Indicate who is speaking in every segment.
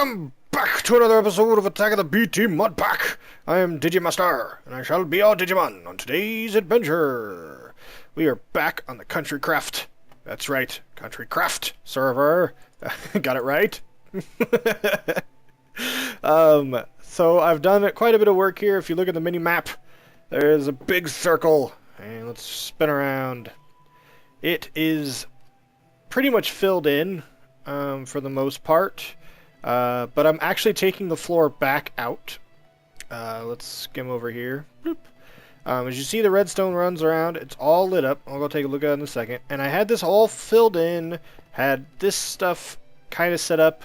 Speaker 1: Welcome back to another episode of Attack of the BT Mud Pack. I am Digimazter, and I shall be your Digimon on today's adventure. We are back on the CountryCraft. That's right, CountryCraft server. Got it right? So I've done quite a bit of work here. If you look at the mini map, there's a big circle, and let's spin around. It is pretty much filled in for the most part. But I'm actually taking the floor back out. Let's skim over here. Bloop. As you see, the redstone runs around. It's all lit up. I'll go take a look at it in a second. And I had this all filled in. Had this stuff kind of set up.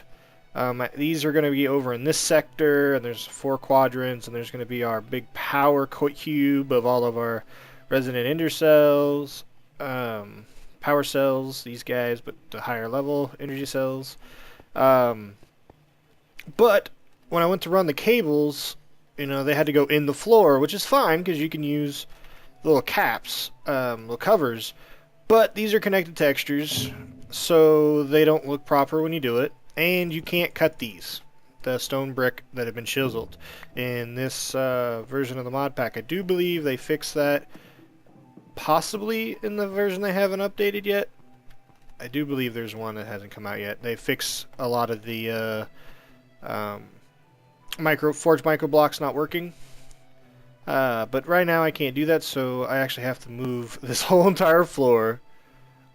Speaker 1: These are going to be over in this sector. And there's 4 quadrants. And there's going to be our big power cube of all of our resonant ender cells. Power cells, these guys, but the higher level energy cells. But when I went to run the cables, you know, they had to go in the floor, which is fine because you can use little caps, little covers. But these are connected textures, so they don't look proper when you do it. And you can't cut these, the stone brick that have been chiseled. In this version of the mod pack, I do believe they fixed that. Possibly in the version they haven't updated yet. I do believe there's one that hasn't come out yet. They fix a lot of the forged micro blocks not working. But right now I can't do that, so I actually have to move this whole entire floor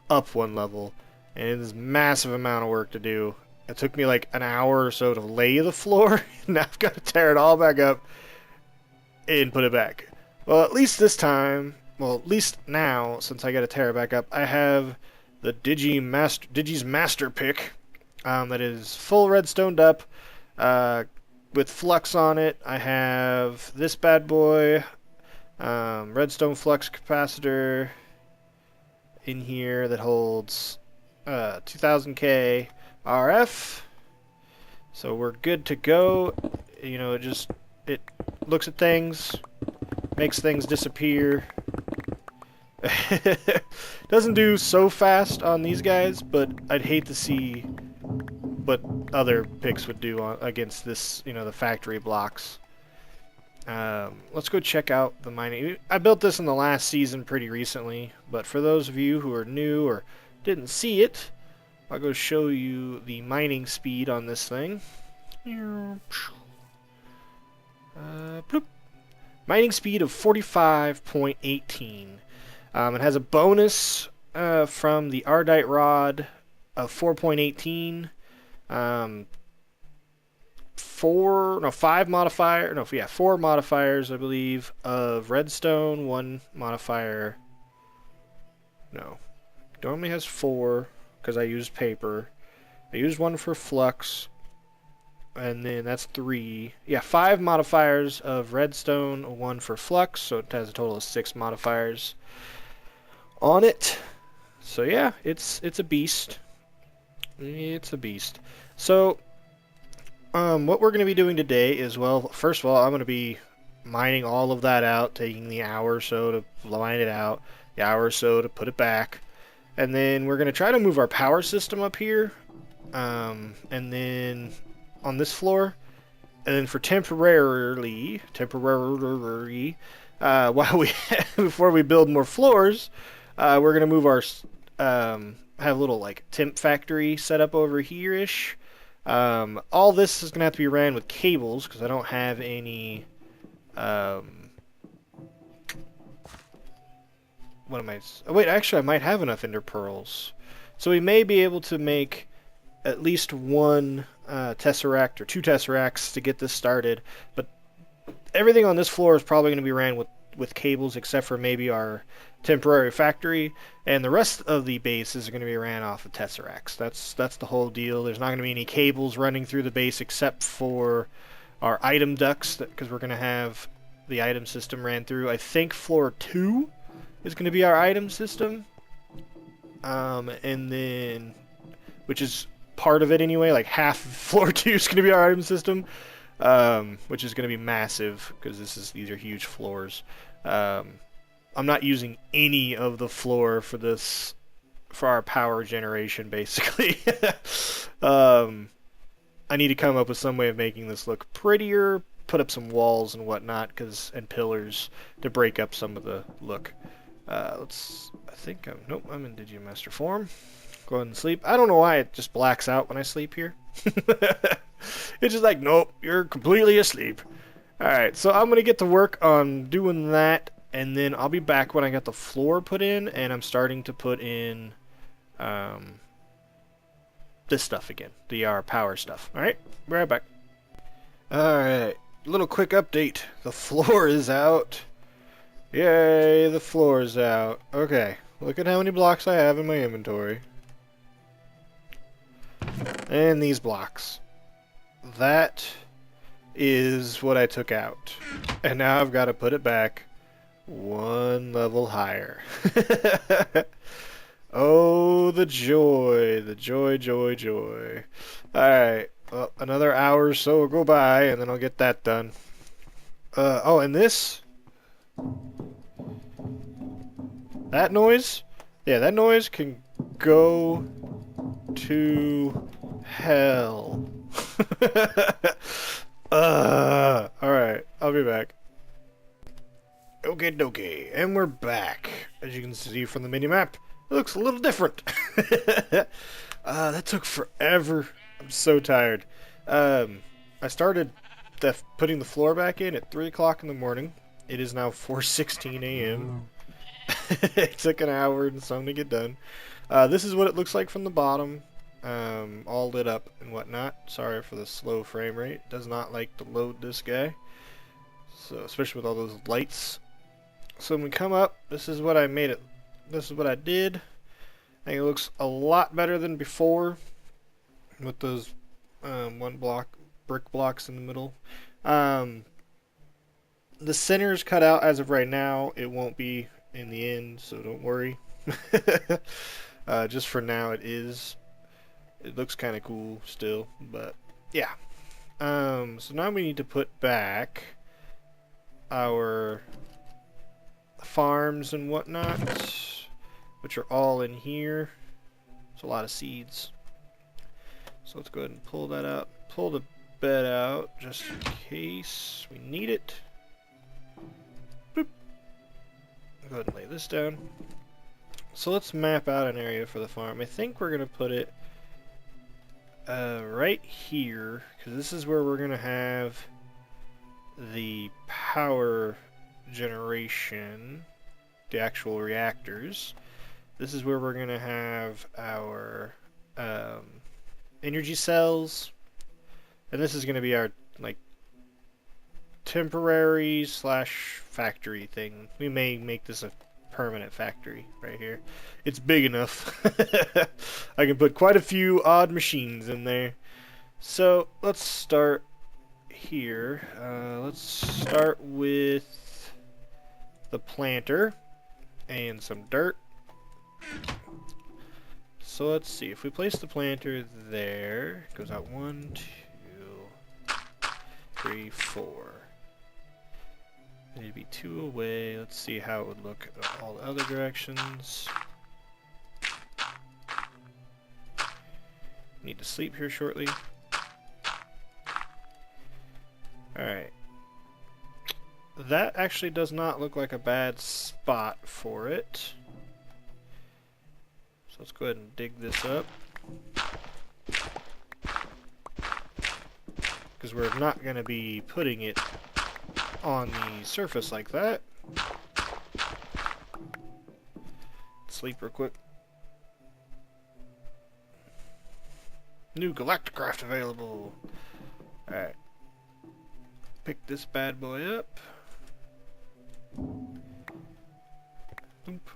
Speaker 1: up 1 level. And it is a massive amount of work to do. It took me like an hour or so to lay the floor. Now I've got to tear it all back up and put it back. Well, at least this time, well, at least now, since I got to tear it back up, I have the Digimazter pick that is full redstoned up with flux on it. I have this bad boy, redstone flux capacitor in here that holds 2000K RF. So we're good to go. You know, it looks at things, makes things disappear. Doesn't do so fast on these guys, but I'd hate to see what other picks would do against this, you know, the factory blocks. Let's go check out the mining. I built this in the last season pretty recently, but for those of you who are new or didn't see it, I'll go show you the mining speed on this thing. Bloop. Mining speed of 45.18. It has a bonus from the Ardite rod of 4.18. 4 modifiers, I believe, of redstone. 1 modifier. No, it normally has 4 because I used paper. I used 1 for flux, and then that's 3. Yeah, 5 modifiers of redstone, 1 for flux, so it has a total of 6 modifiers on it. So yeah, it's a beast. It's a beast. So what we're going to be doing today is, well, first of all, I'm going to be mining all of that out, taking the hour or so to line it out, the hour or so to put it back, and then we're going to try to move our power system up here, and then on this floor, and then for temporarily, while we before we build more floors, we're going to move our have a little like temp factory set up over here-ish. All this is going to have to be ran with cables because I don't have any what am I? Oh, wait, actually I might have enough ender pearls. So we may be able to make at least 1 tesseract or 2 tesseracts to get this started, but everything on this floor is probably going to be ran with cables except for maybe our temporary factory, and the rest of the base is going to be ran off of tesseracts. That's the whole deal. There's not going to be any cables running through the base except for our item ducts, because we're going to have the item system ran through. I think floor 2 is going to be our item system, and then, which is part of it anyway, like half floor 2 is going to be our item system, which is going to be massive because these are huge floors. I'm not using any of the floor for our power generation, basically. I need to come up with some way of making this look prettier, put up some walls and whatnot, and pillars to break up some of the look. Nope, I'm in Digimazter form. Go ahead and sleep. I don't know why it just blacks out when I sleep here. It's just like, nope, you're completely asleep. Alright, so I'm going to get to work on doing that, and then I'll be back when I got the floor put in, and I'm starting to put in this stuff again, our power stuff. Alright, be right back. Alright, little quick update. The floor is out. Yay, the floor is out. Okay, look at how many blocks I have in my inventory. And these blocks. That is what I took out. And now I've got to put it back one level higher. Oh, the joy. The joy, joy, joy. Alright, well, another hour or so will go by, and then I'll get that done. Oh, and this... That noise? Yeah, that noise can go to hell. Alright, I'll be back. Okay, dokie, and we're back. As you can see from the mini-map, it looks a little different. That took forever. I'm so tired. I started putting the floor back in at 3 o'clock in the morning. It is now 4:16 a.m. It took an hour and some to get done. This is what it looks like from the bottom. All lit up and whatnot. Sorry for the slow frame rate. Does not like to load this guy. So, especially with all those lights. So when we come up, this is what I made it. This is what I did. I think it looks a lot better than before. With those brick blocks in the middle. The center is cut out as of right now. It won't be in the end, so don't worry. Just for now it is. It looks kind of cool still, but yeah. So now we need to put back our farms and whatnot, which are all in here. It's a lot of seeds. So let's go ahead and pull that out. Pull the bed out just in case we need it. Boop. Go ahead and lay this down. So let's map out an area for the farm. I think we're going to put it right here, because this is where we're going to have the power generation, the actual reactors. This is where we're going to have our energy cells, and this is going to be our temporary / factory thing. We may make this a permanent factory right here. It's big enough. I can put quite a few odd machines in there. So let's start here. Let's start with the planter and some dirt. So let's see, if we place the planter there, it goes out 1, 2, 3, 4. It'd be 2 away. Let's see how it would look in all the other directions. Need to sleep here shortly. Alright. That actually does not look like a bad spot for it. So let's go ahead and dig this up. Because we're not going to be putting it on the surface like that. Sleep real quick. New CountryCraft available. Alright. Pick this bad boy up. Oop.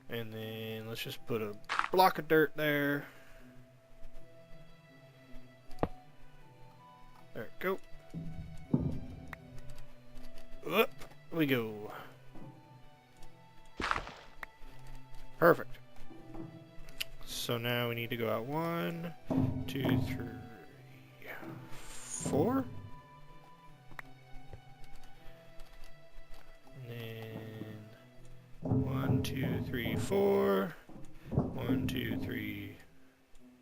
Speaker 1: And then let's just put a block of dirt there. There we go. Up we go. Perfect. So now we need to go out 1, 2, 3, 4. And then 1, 2, 3, 4. 1, 2, 3.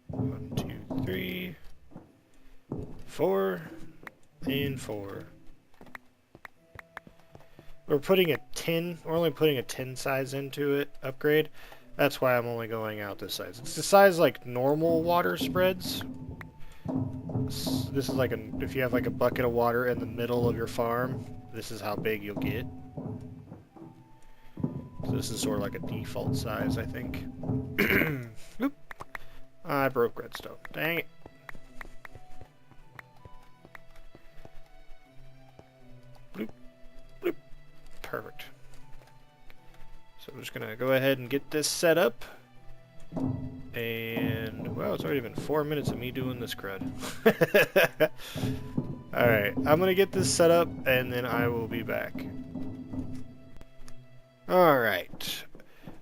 Speaker 1: 1, 2, 3, 4, and 4. We're only putting a 10 size into it, upgrade. That's why I'm only going out this size. It's the size like normal water spreads. This is like if you have like a bucket of water in the middle of your farm, this is how big you'll get. So this is sort of like a default size, I think. Oop. I broke redstone. Dang it. Bloop. Bloop. Perfect. So I'm just going to go ahead and get this set up. And, wow, it's already been 4 minutes of me doing this crud. Alright, I'm going to get this set up, and then I will be back. Alright.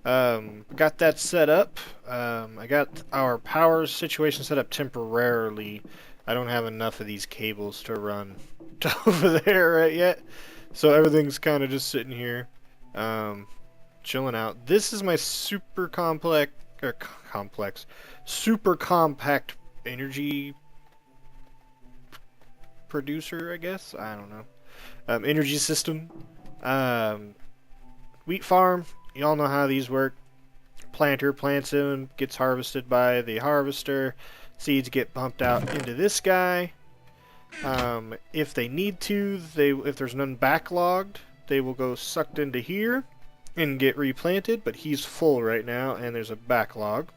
Speaker 1: Got that set up. I got our power situation set up temporarily. I don't have enough of these cables to run to over there right yet. So everything's kind of just sitting here. Chilling out. This is my super super compact energy producer, I guess. I don't know. Energy system. Wheat farm. Y'all know how these work. Planter plants them, gets harvested by the harvester. Seeds get pumped out into this guy. If they need to, if there's none backlogged, they will go sucked into here and get replanted, but he's full right now and there's a backlog.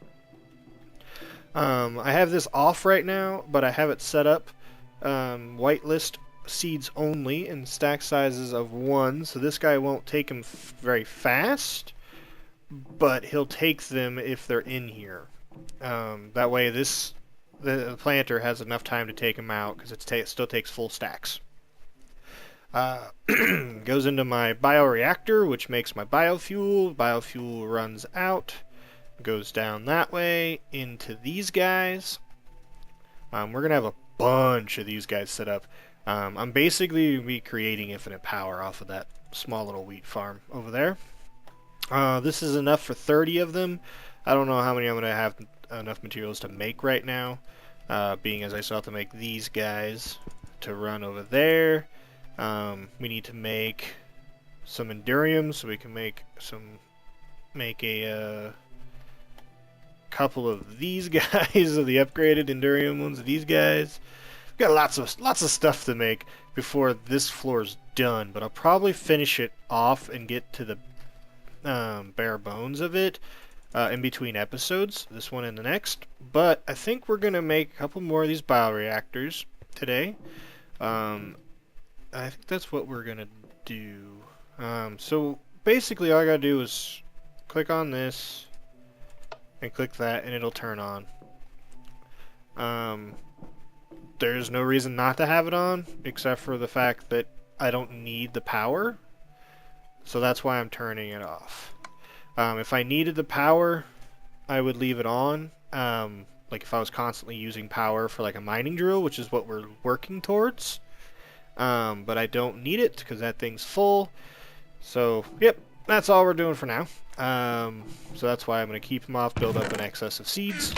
Speaker 1: I have this off right now, but I have it set up whitelist seeds only in stack sizes of 1, so this guy won't take them very fast, but he'll take them if they're in here. That way the planter has enough time to take them out, because it still takes full stacks. Goes into my bioreactor, which makes my biofuel. Biofuel runs out, goes down that way into these guys. We're going to have a bunch of these guys set up. I'm basically recreating infinite power off of that small little wheat farm over there. This is enough for 30 of them. I don't know how many I'm going to have enough materials to make right now, being as I still have to make these guys to run over there. We need to make some endurium so we can make a couple of these guys, of the upgraded endurium ones of these guys. We've got lots of stuff to make before this floor's done, but I'll probably finish it off and get to the bare bones of it in between episodes, this one and the next. But I think we're gonna make a couple more of these bioreactors today. I think that's what we're gonna do. So basically all I gotta do is click on this and click that and it'll turn on. There's no reason not to have it on except for the fact that I don't need the power, so that's why I'm turning it off. If I needed the power, I would leave it on. Like if I was constantly using power for like a mining drill, which is what we're working towards. But I don't need it because that thing's full. So, yep, that's all we're doing for now. So that's why I'm going to keep them off, build up an excess of seeds,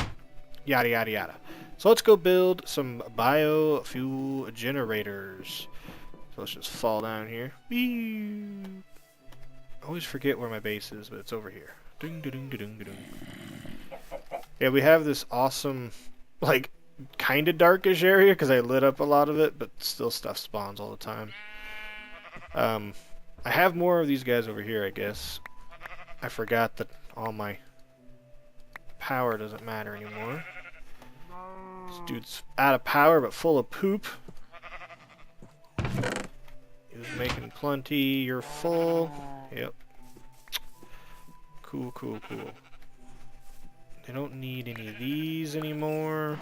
Speaker 1: yada yada yada. So let's go build some biofuel generators. So let's just fall down here. Whee! I always forget where my base is, but it's over here. Ding, ding, ding, ding, ding. Yeah, we have this awesome, like, kind of darkish area because I lit up a lot of it, but still stuff spawns all the time. I have more of these guys over here, I guess. I forgot that all my power doesn't matter anymore. This dude's out of power but full of poop. He was making plenty. You're full. Yep. Cool, cool, cool. They don't need any of these anymore.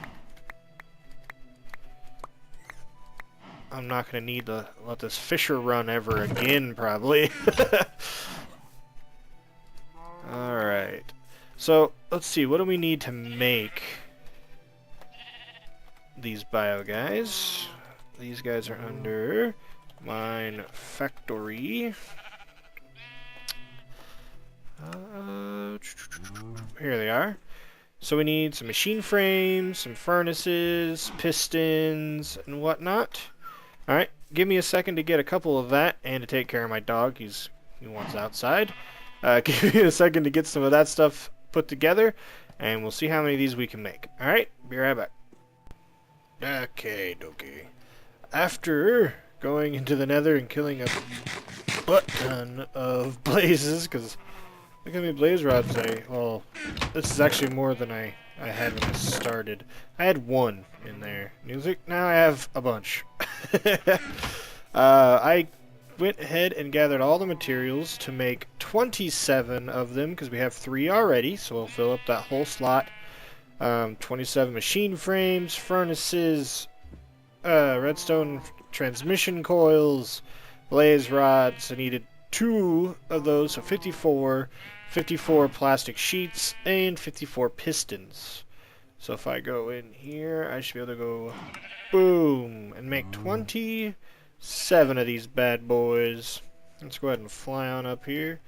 Speaker 1: I'm not going to need to let this fisher run ever again, probably. Alright. So, let's see. What do we need to make these bio guys? These guys are under mine factory. Here they are. So we need some machine frames, some furnaces, pistons, and whatnot. Alright, give me a second to get a couple of that and to take care of my dog. He wants outside. Give me a second to get some of that stuff put together, and we'll see how many of these we can make. Alright, be right back. Okay, dokie. After going into the nether and killing a butt ton of blazes, because look how many blaze rods well, this is actually more than I had when I started. I had one in there. Music, now I have a bunch. I went ahead and gathered all the materials to make 27 of them, because we have 3 already, so we'll fill up that whole slot. 27 machine frames, furnaces, redstone transmission coils, blaze rods. I needed 2 of those, so 54 plastic sheets, and 54 pistons. So if I go in here, I should be able to go boom and make 27 of these bad boys. Let's go ahead and fly on up here.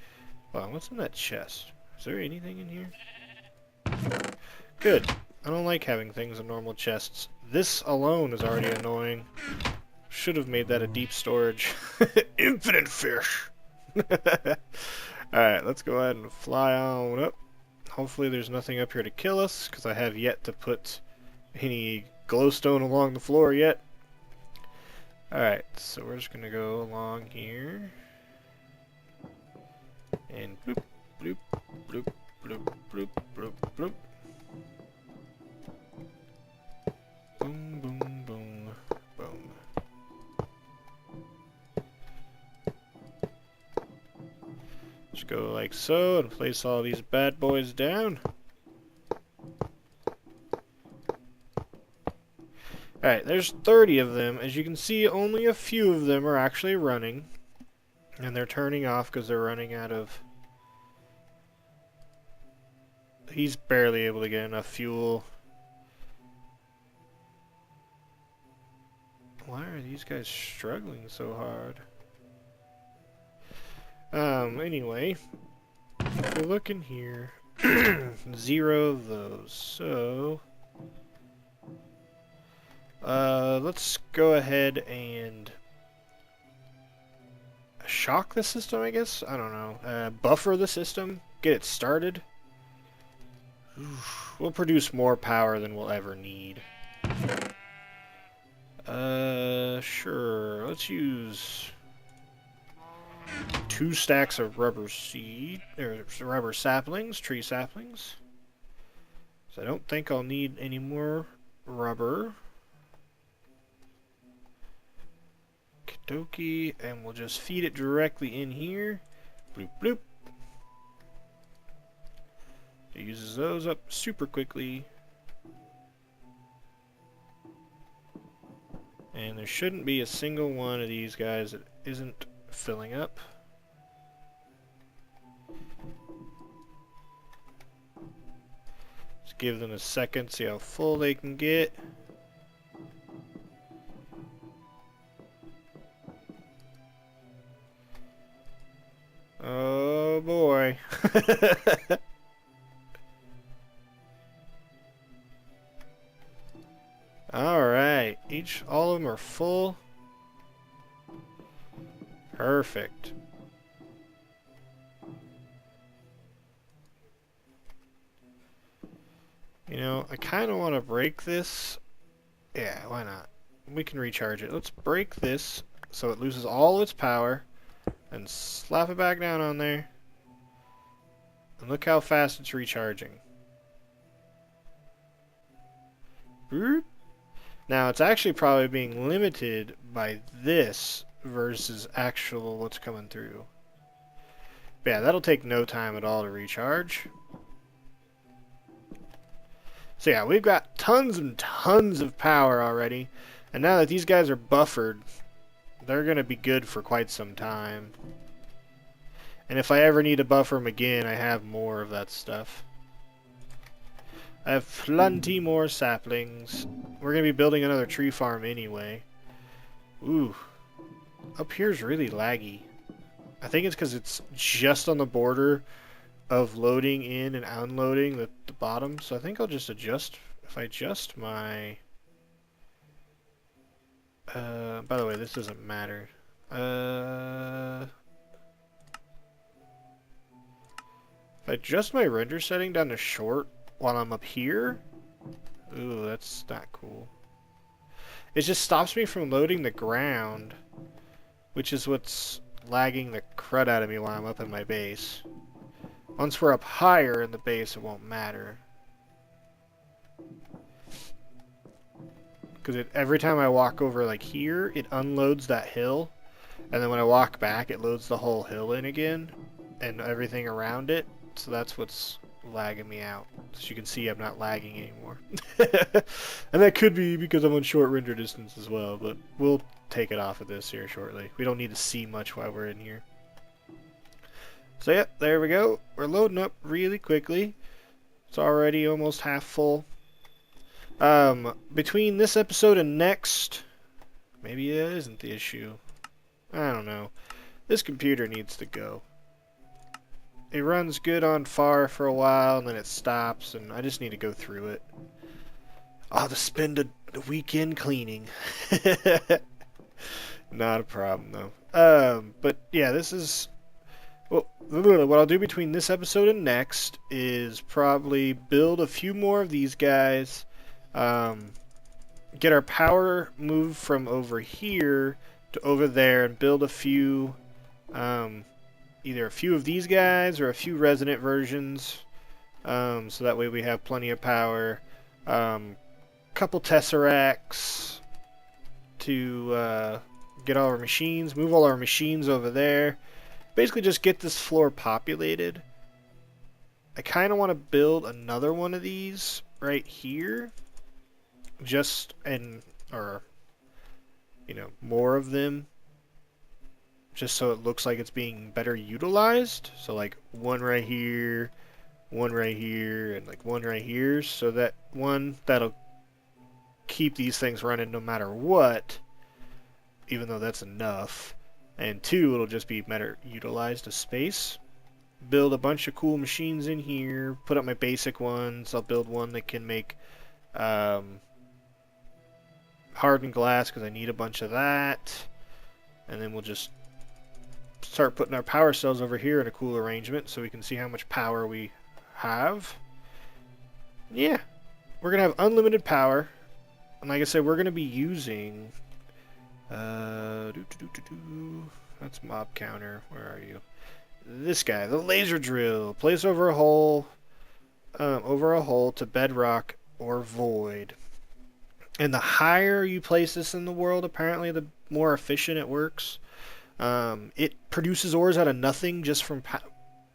Speaker 1: Wow, what's in that chest? Is there anything in here? Good. I don't like having things in normal chests. This alone is already annoying. Should have made that a deep storage. Infinite fish! Alright, let's go ahead and fly on up. Hopefully there's nothing up here to kill us, because I have yet to put any glowstone along the floor yet. Alright, so we're just going to go along here. And bloop, bloop, bloop, bloop, bloop, bloop, bloop. Boom, boom, boom, boom. Just go like so and place all these bad boys down. Alright, there's 30 of them. As you can see, only a few of them are actually running. And they're turning off because they're running out of... He's barely able to get enough fuel. Why are these guys struggling so hard? Anyway, if we look in here, 0 of those, so, let's go ahead and shock the system, I guess? I don't know, buffer the system, get it started. We'll produce more power than we'll ever need. Sure, let's use 2 stacks of rubber saplings, tree saplings. So I don't think I'll need any more rubber. Kidoki, and we'll just feed it directly in here. Bloop, bloop. It uses those up super quickly. And there shouldn't be a single one of these guys that isn't filling up. Just give them a second, see how full they can get. Oh boy. Alright, all of them are full. Perfect. You know, I kind of want to break this. Yeah, why not? We can recharge it. Let's break this so it loses all its power and slap it back down on there. And look how fast it's recharging. Boop. Now, it's actually probably being limited by this versus actual what's coming through. But yeah, that'll take no time at all to recharge. So yeah, we've got tons and tons of power already. And now that these guys are buffered, they're going to be good for quite some time. And if I ever need to buffer them again, I have more of that stuff. I have plenty more saplings. We're going to be building another tree farm anyway. Ooh. Up here's really laggy. I think it's because it's just on the border of loading in and unloading the bottom. So I think I'll just adjust, if I adjust my, by the way, this doesn't matter. If I adjust my render setting down to short while I'm up here, ooh, that's not cool. It just stops me from loading the ground, which is what's lagging the crud out of me while I'm up in my base. Once we're up higher in the base, it won't matter. Because every time I walk over like here, it unloads that hill. And then when I walk back, it loads the whole hill in again. And everything around it. So that's what's lagging me out. As you can see, I'm not lagging anymore. And that could be because I'm on short render distance as well. But we'll take it off of this here shortly. We don't need to see much while we're in here. So yeah, there we go. We're loading up really quickly. It's already almost half full. Between this episode and next, maybe that isn't the issue. I don't know. This computer needs to go. It runs good on far for a while, and then it stops, and I just need to go through it. I'll have to spend a weekend cleaning. Not a problem, though. But yeah, this is... Well, what I'll do between this episode and next is probably build a few more of these guys. Get our power moved from over here to over there and build a few, either a few of these guys or a few resident versions, so that way we have plenty of power. Couple tesseracts to get all our machines, move all our machines over there. Basically just get this floor populated. I kind of want to build another one of these right here. Just, or, you know, more of them. Just so it looks like it's being better utilized. So like one right here, and like one right here. So that one, that'll keep these things running no matter what. Even though that's enough. And two, it'll just be better utilized as space. Build a bunch of cool machines in here. Put up my basic ones. I'll build one that can make hardened glass because I need a bunch of that. And then we'll just start putting our power cells over here in a cool arrangement so we can see how much power we have. Yeah, we're going to have unlimited power. And like I said, we're going to be using... That's mob counter. Where are you? This guy, the laser drill. Place over a hole to bedrock or void. And the higher you place this in the world, apparently, the more efficient it works. It produces ores out of nothing just from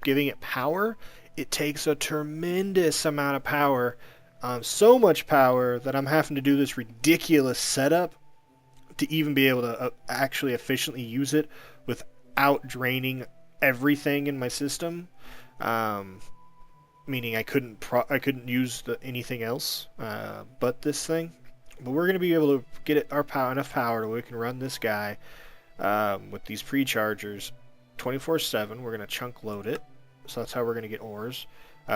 Speaker 1: giving it power. It takes a tremendous amount of power. So much power that I'm having to do this ridiculous setup to even be able to actually efficiently use it without draining everything in my system. Meaning I couldn't use anything else but this thing. But we're going to be able to get enough power to where we can run this guy with these pre-chargers 24/7. We're going to chunk load it. So that's how we're going to get ores.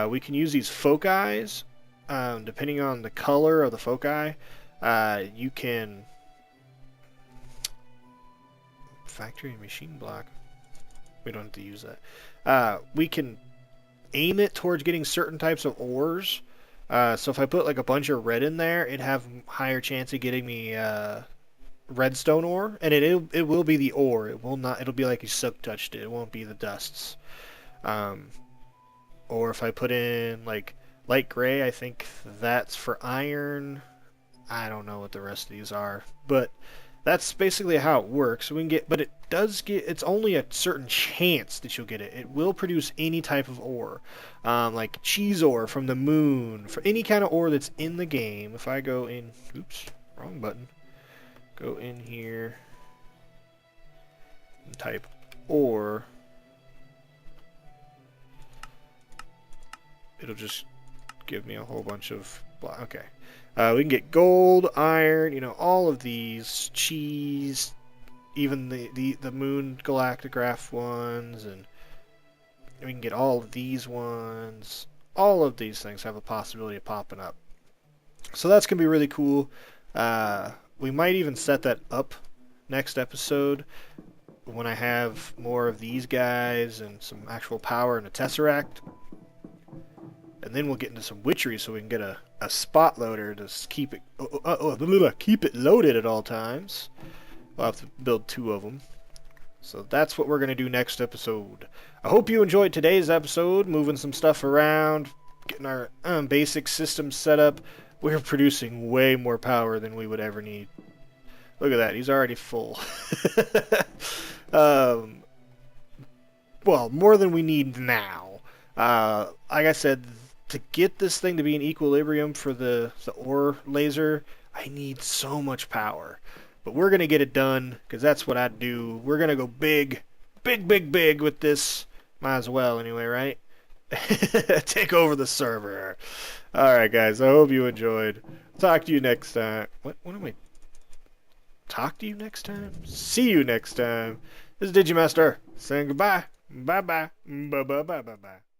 Speaker 1: We can use these foci. Depending on the color of the foci, you can... Factory machine block. We don't have to use that. We can aim it towards getting certain types of ores. So if I put like a bunch of red in there, it'd have higher chance of getting me redstone ore, and it will be the ore. It will not. It'll be like you silk touched it. It won't be the dusts. Or if I put in like light gray, I think that's for iron. I don't know what the rest of these are, but that's basically how it works. We can get, but it does get. It's only a certain chance that you'll get it. It will produce any type of ore, like cheese ore from the moon, for any kind of ore that's in the game. If I go in, oops, wrong button. Go in here and type ore. It'll just give me a whole bunch of. Okay. We can get gold, iron, you know, all of these, cheese, even the Moon CountryCraft ones, and we can get all of these ones. All of these things have a possibility of popping up. So that's going to be really cool. We might even set that up next episode when I have more of these guys and some actual power and a Tesseract. And then we'll get into some witchery so we can get a spot loader to keep it loaded at all times. We'll have to build 2 of them. So that's what we're going to do next episode. I hope you enjoyed today's episode, moving some stuff around, getting our basic system set up. We're producing way more power than we would ever need. Look at that, he's already full. Well, more than we need now. Like I said, to get this thing to be in equilibrium for the ore laser, I need so much power. But we're going to get it done, because that's what I do. We're going to go big with this. Might as well anyway, right? Take over the server. Alright, guys, I hope you enjoyed. Talk to you next time. What am I... Talk to you next time? See you next time. This is Digimazter saying goodbye. Bye-bye. Bye-bye-bye-bye-bye.